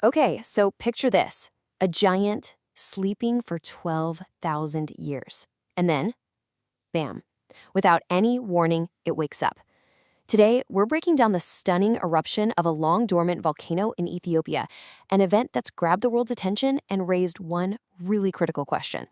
Okay, so picture this. A giant sleeping for 12,000 years. And then, bam, without any warning, it wakes up. Today, we're breaking down the stunning eruption of a long-dormant volcano in Ethiopia, an event that's grabbed the world's attention and raised one really critical question.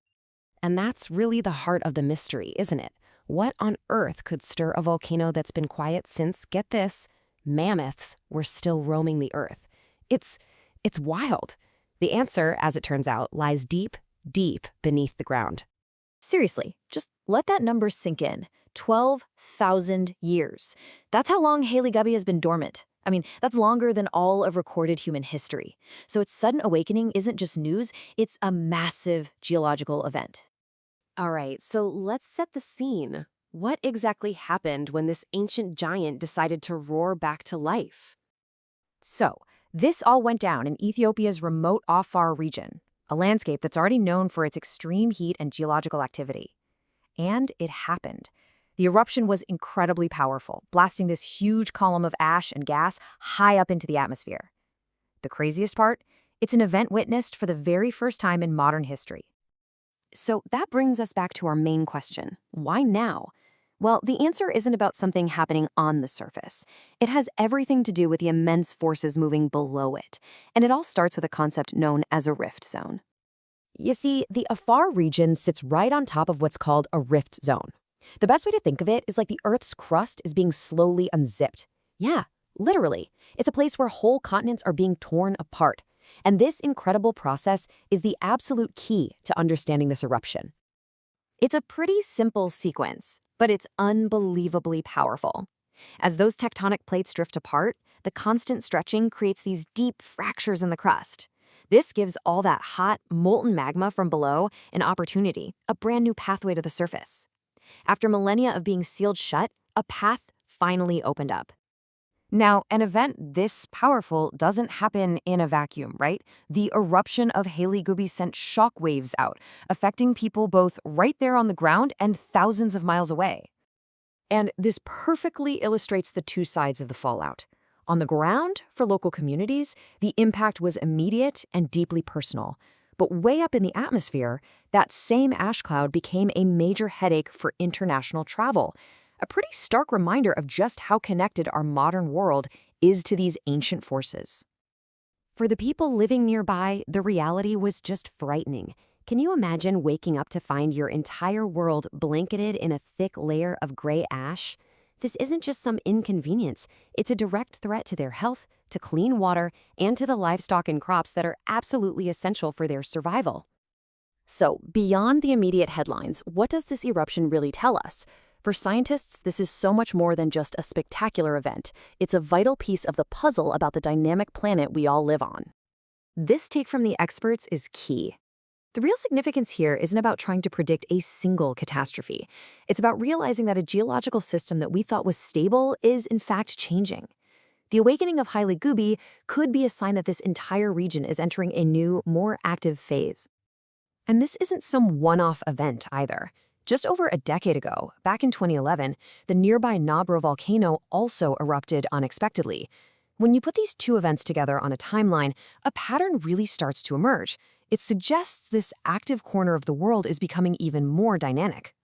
And that's really the heart of the mystery, isn't it? What on earth could stir a volcano that's been quiet since, get this, mammoths were still roaming the earth? It's it's wild. The answer, as it turns out, lies deep, deep beneath the ground. Seriously, just let that number sink in. 12,000 years. That's how long Haley Gubby has been dormant. I mean, that's longer than all of recorded human history. So its sudden awakening isn't just news, it's a massive geological event. All right, so let's set the scene. What exactly happened when this ancient giant decided to roar back to life? So, this all went down in Ethiopia's remote Afar region, a landscape that's already known for its extreme heat and geological activity. And it happened. The eruption was incredibly powerful, blasting this huge column of ash and gas high up into the atmosphere. The craziest part? It's an event witnessed for the very first time in modern history. So that brings us back to our main question. Why now? Well, the answer isn't about something happening on the surface. It has everything to do with the immense forces moving below it. And it all starts with a concept known as a rift zone. You see, the Afar region sits right on top of what's called a rift zone. The best way to think of it is like the Earth's crust is being slowly unzipped. Yeah, literally. It's a place where whole continents are being torn apart. And this incredible process is the absolute key to understanding this eruption. It's a pretty simple sequence, but it's unbelievably powerful. As those tectonic plates drift apart, the constant stretching creates these deep fractures in the crust. This gives all that hot, molten magma from below an opportunity, a brand new pathway to the surface. After millennia of being sealed shut, a path finally opened up. Now, an event this powerful doesn't happen in a vacuum, right? The eruption of Haley Gubby sent shockwaves out, affecting people both right there on the ground and thousands of miles away. And this perfectly illustrates the two sides of the fallout. On the ground, for local communities, the impact was immediate and deeply personal. But way up in the atmosphere, that same ash cloud became a major headache for international travel. A pretty stark reminder of just how connected our modern world is to these ancient forces. For the people living nearby, the reality was just frightening. Can you imagine waking up to find your entire world blanketed in a thick layer of gray ash? This isn't just some inconvenience. It's a direct threat to their health, to clean water, and to the livestock and crops that are absolutely essential for their survival. So, beyond the immediate headlines, what does this eruption really tell us? For scientists, this is so much more than just a spectacular event. It's a vital piece of the puzzle about the dynamic planet we all live on. This take from the experts is key. The real significance here isn't about trying to predict a single catastrophe. It's about realizing that a geological system that we thought was stable is in fact changing. The awakening of Haile Gubbi could be a sign that this entire region is entering a new, more active phase. And this isn't some one-off event either. Just over a decade ago, back in 2011, the nearby Nabro volcano also erupted unexpectedly. When you put these two events together on a timeline, a pattern really starts to emerge. It suggests this active corner of the world is becoming even more dynamic.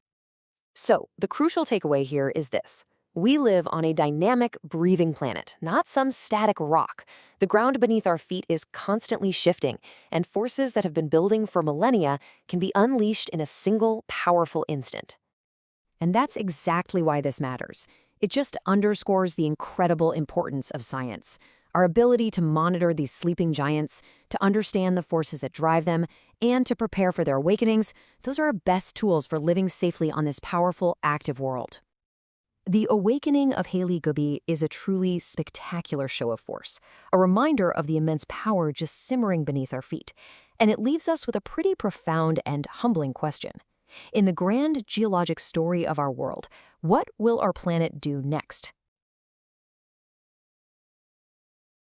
So, the crucial takeaway here is this. We live on a dynamic, breathing planet, not some static rock. The ground beneath our feet is constantly shifting, and forces that have been building for millennia can be unleashed in a single, powerful instant. And that's exactly why this matters. It just underscores the incredible importance of science. Our ability to monitor these sleeping giants, to understand the forces that drive them, and to prepare for their awakenings, those are our best tools for living safely on this powerful, active world. The awakening of Haile Gubbi is a truly spectacular show of force, a reminder of the immense power just simmering beneath our feet. And it leaves us with a pretty profound and humbling question. In the grand geologic story of our world, what will our planet do next?